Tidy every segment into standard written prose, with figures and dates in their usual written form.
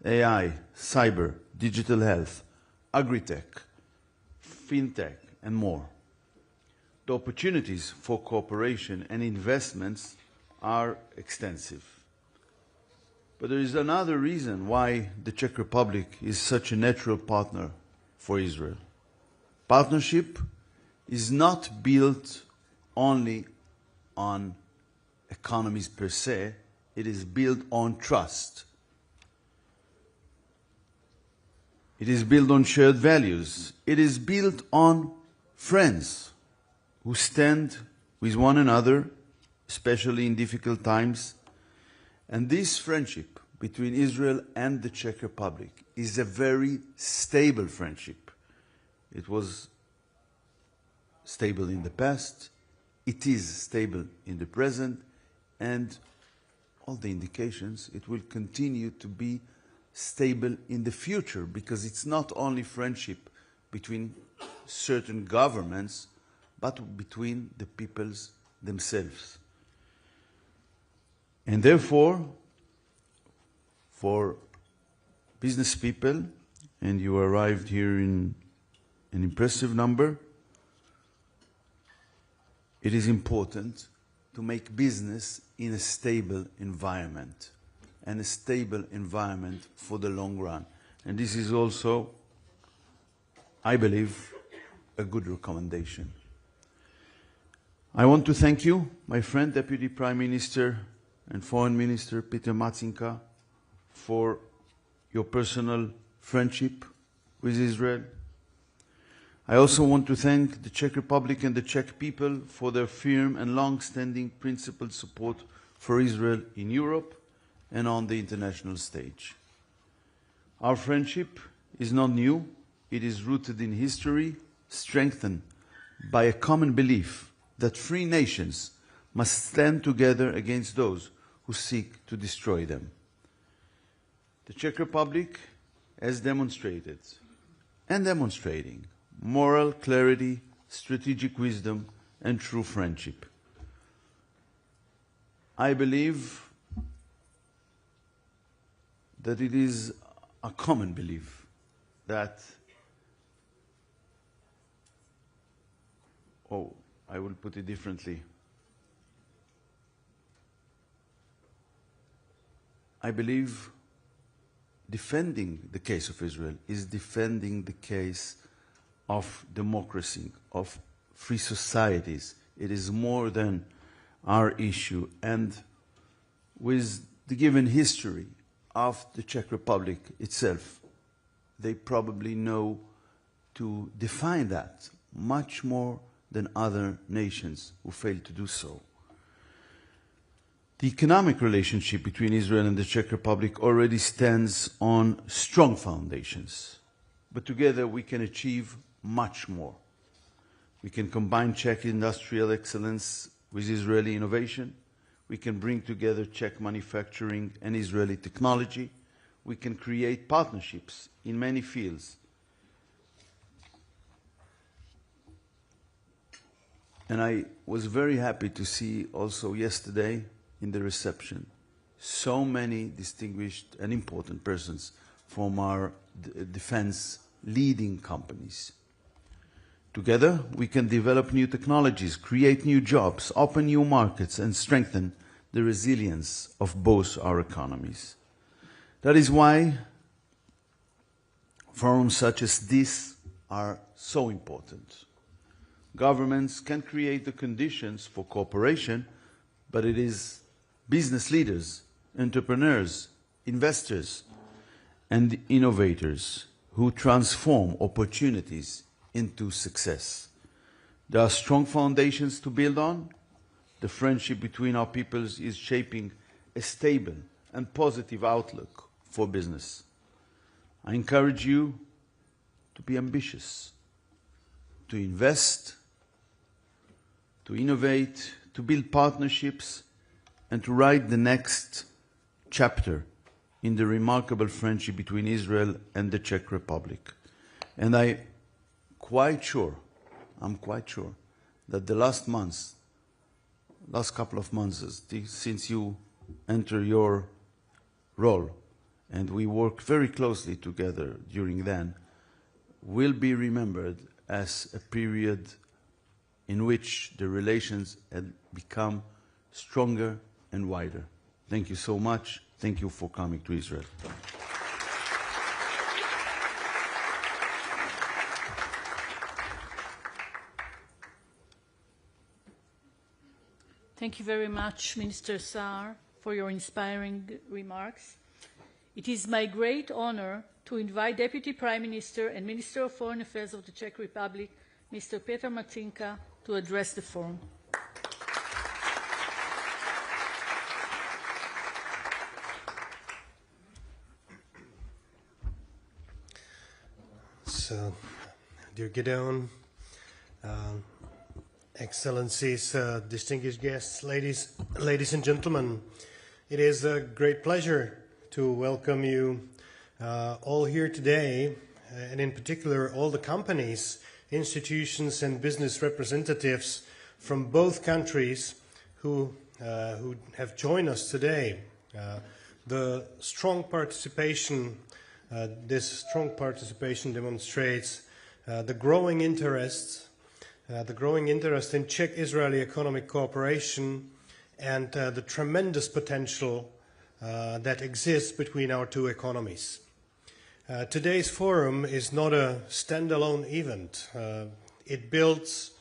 AI, cyber, digital health, agri-tech, fintech, and more. The opportunities for cooperation and investments are extensive. But there is another reason why the Czech Republic is such a natural partner for Israel. Partnership is not built only on economies per se, it is built on trust. It is built on shared values. It is built on friends who stand with one another, especially in difficult times. And this friendship between Israel and the Czech Republic is a very stable friendship. It was stable in the past, it is stable in the present, and all the indications it will continue to be stable in the future, because it's not only friendship between certain governments, but between the peoples themselves. And therefore, for business people, and you arrived here in an impressive number, it is important to make business in a stable environment, and a stable environment for the long run. And this is also, I believe, a good recommendation. I want to thank you, my friend, Deputy Prime Minister and Foreign Minister Petr Macinka, for your personal friendship with Israel. I also want to thank the Czech Republic and the Czech people for their firm and long-standing principled support for Israel in Europe and on the international stage. Our friendship is not new. It is rooted in history, strengthened by a common belief that free nations must stand together against those who seek to destroy them. The Czech Republic has demonstrated and demonstrating moral clarity, strategic wisdom, and true friendship. I believe that it is a common belief that, I will put it differently. I believe defending the case of Israel is defending the case of democracy, of free societies. It is more than our issue. And with the given history of the Czech Republic itself, they probably know to define that much more than other nations who fail to do so. The economic relationship between Israel and the Czech Republic already stands on strong foundations, but together we can achieve much more. We can combine Czech industrial excellence with Israeli innovation. We can bring together Czech manufacturing and Israeli technology. We can create partnerships in many fields. And I was very happy to see also yesterday in the reception so many distinguished and important persons from our defense leading companies. Together, we can develop new technologies, create new jobs, open new markets, and strengthen the resilience of both our economies. That is why forums such as this are so important. Governments can create the conditions for cooperation, but it is business leaders, entrepreneurs, investors, and innovators who transform opportunities into success. There are strong foundations to build on. The friendship between our peoples is shaping a stable and positive outlook for business. I encourage you to be ambitious, to invest, to innovate, to build partnerships, and to write the next chapter in the remarkable friendship between Israel and the Czech Republic. And I'm quite sure that the last couple of months, since you enter your role and we worked very closely together during then, will be remembered as a period in which the relations had become stronger and wider. Thank you so much. Thank you for coming to Israel. Thank you very much, Minister Saar, for your inspiring remarks. It is my great honor to invite Deputy Prime Minister and Minister of Foreign Affairs of the Czech Republic, Mr. Petr Macinka, to address the forum. So, dear Gideon, Excellencies, distinguished guests, ladies and gentlemen, it is a great pleasure to welcome you all here today, and in particular all the companies, institutions and business representatives from both countries who have joined us today. The strong participation, this strong participation demonstrates the growing interest in Czech-Israeli economic cooperation and the tremendous potential that exists between our two economies. Today's forum is not a standalone event. It builds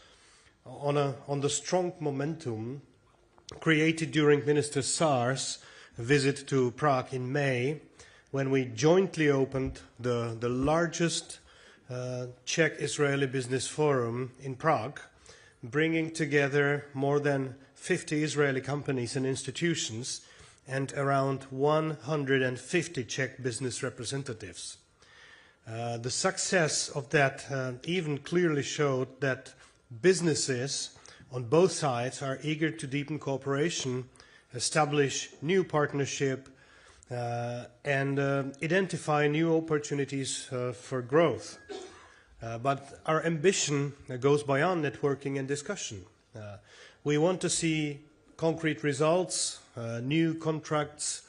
on the strong momentum created during Minister Saar's visit to Prague in May, when we jointly opened the largest Czech-Israeli Business Forum in Prague, bringing together more than 50 Israeli companies and institutions and around 150 Czech business representatives. The success of that event clearly showed that businesses on both sides are eager to deepen cooperation, establish new partnership, and identify new opportunities for growth. But our ambition goes beyond networking and discussion. We want to see concrete results, new contracts,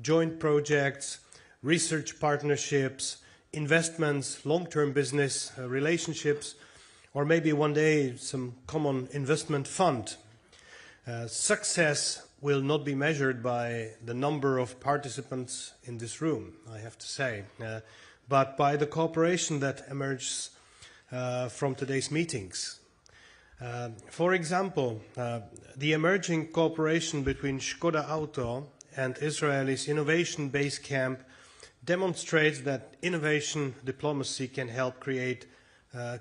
joint projects, research partnerships, investments, long-term business relationships, or maybe one day some common investment fund. Success will not be measured by the number of participants in this room, I have to say, but by the cooperation that emerges from today's meetings. For example, the emerging cooperation between Škoda Auto and Israel's Innovation Base Camp demonstrates that innovation diplomacy can help create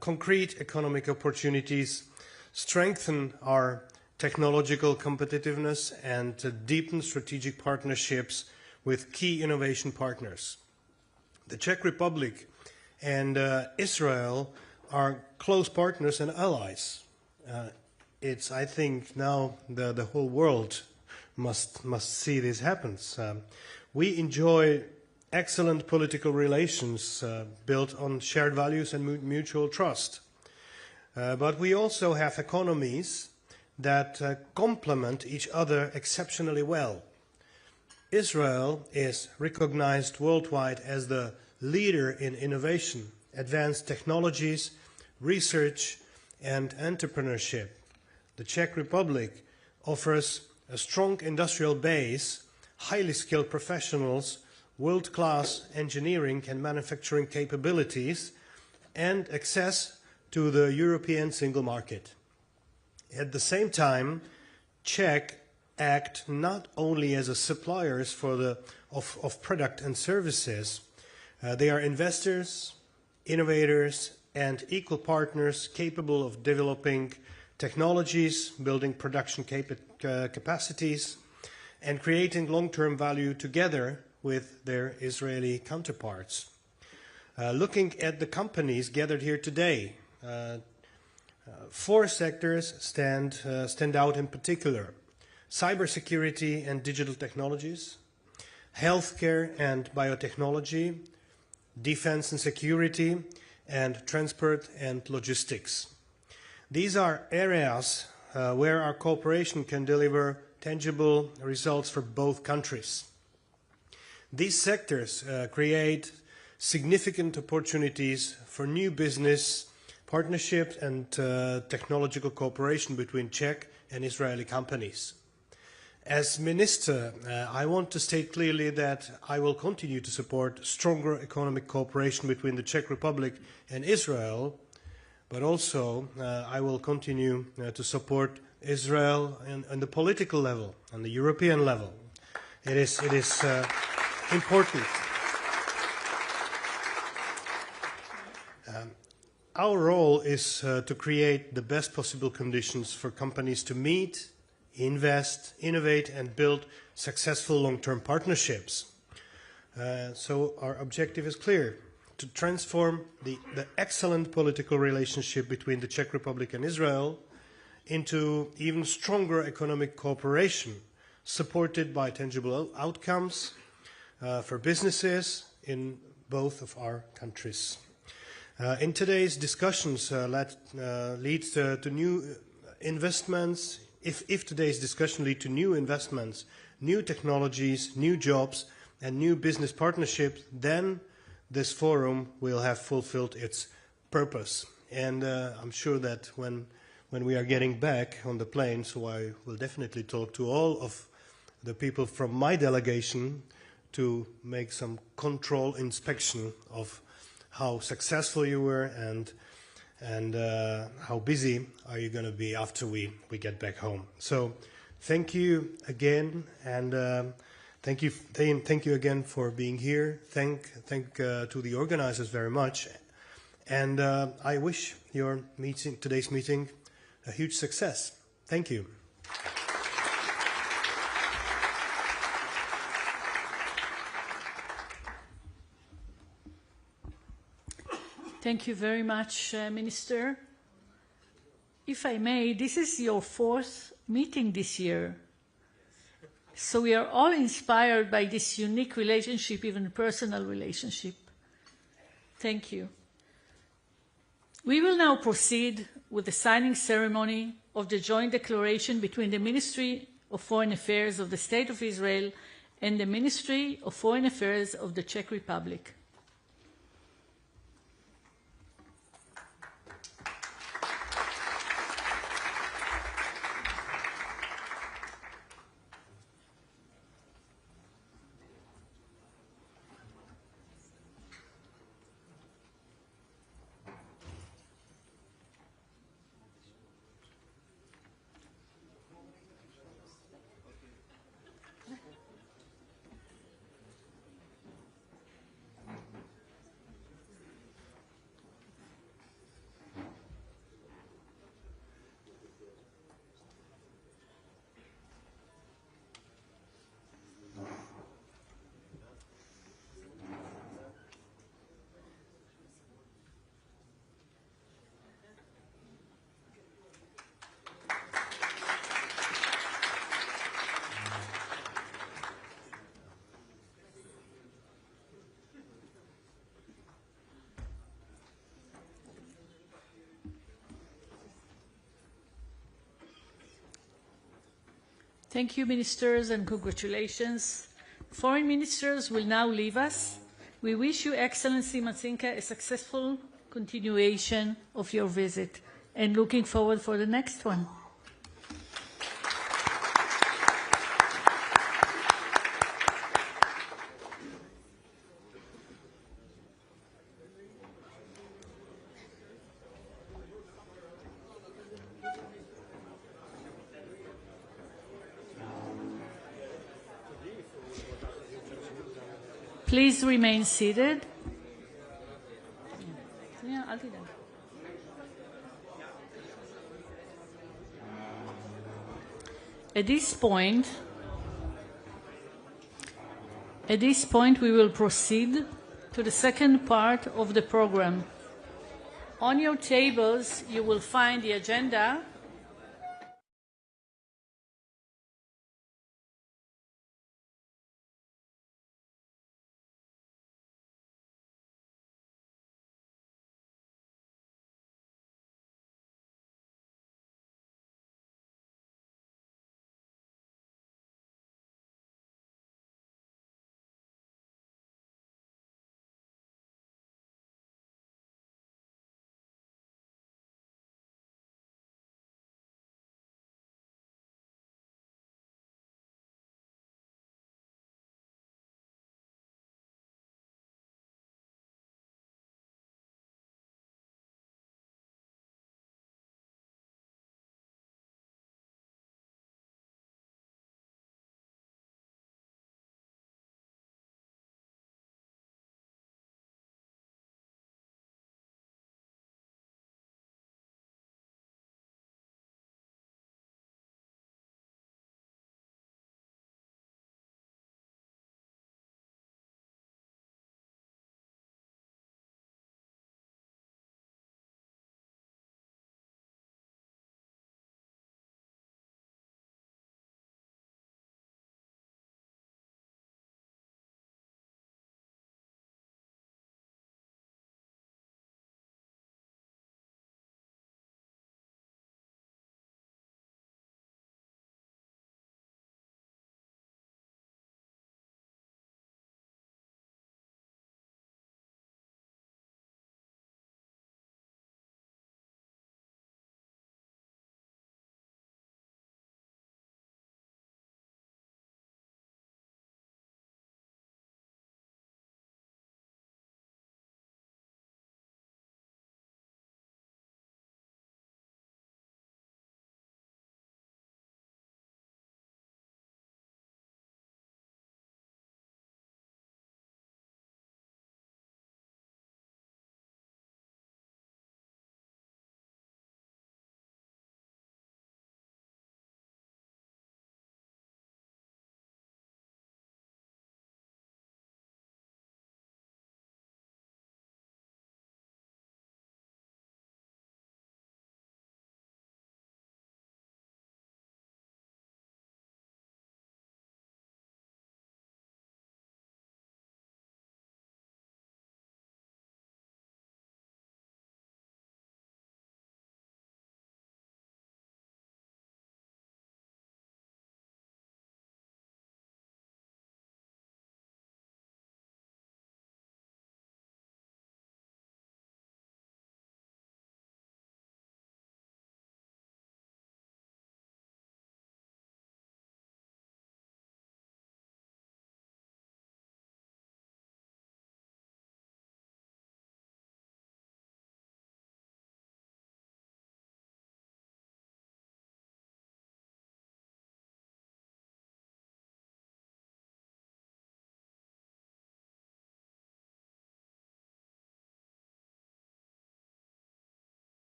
concrete economic opportunities, strengthen our technological competitiveness, and deepen strategic partnerships with key innovation partners. The Czech Republic and Israel are close partners and allies. It's, I think, now the whole world must see this happens. We enjoy excellent political relations built on shared values and mutual trust. But we also have economies that complement each other exceptionally well. Israel is recognized worldwide as the leader in innovation, advanced technologies, research, and entrepreneurship. The Czech Republic offers a strong industrial base, highly skilled professionals, world-class engineering and manufacturing capabilities, and access to the European single market. At the same time, Czech act not only as a suppliers of product and services, they are investors, innovators, and equal partners capable of developing technologies, building production capacities, and creating long-term value together with their Israeli counterparts. Looking at the companies gathered here today, 4 sectors stand out in particular: cybersecurity and digital technologies, healthcare and biotechnology, defense and security, and transport and logistics. These are areas where our cooperation can deliver tangible results for both countries. These sectors create significant opportunities for new business partnerships and technological cooperation between Czech and Israeli companies. As Minister, I want to state clearly that I will continue to support stronger economic cooperation between the Czech Republic and Israel, but also I will continue to support Israel on the political level, on the European level. It is important. Our role is to create the best possible conditions for companies to meet, invest, innovate, and build successful long-term partnerships. So our objective is clear: to transform the excellent political relationship between the Czech Republic and Israel into even stronger economic cooperation, supported by tangible outcomes for businesses in both of our countries. In today's discussions lead to new investments, if today's discussion leads to new investments, new technologies, new jobs, and new business partnerships, then this forum will have fulfilled its purpose. And I'm sure that when we are getting back on the plane, so I will definitely talk to all of the people from my delegation to make some control inspection of how successful you were and how busy are you going to be after we get back home. So thank you again, and thank you again for being here. Thank to the organizers very much, and I wish your today's meeting a huge success. Thank you. Thank you very much, Minister. If I may, this is your 4th meeting this year. So we are all inspired by this unique relationship, even personal relationship. Thank you. We will now proceed with the signing ceremony of the joint declaration between the Ministry of Foreign Affairs of the State of Israel and the Ministry of Foreign Affairs of the Czech Republic. Thank you, ministers, and congratulations. Foreign ministers will now leave us. We wish you, Excellency Macinka, a successful continuation of your visit and looking forward for the next one. Please remain seated. At this point, we will proceed to the second part of the program. On your tables, you will find the agenda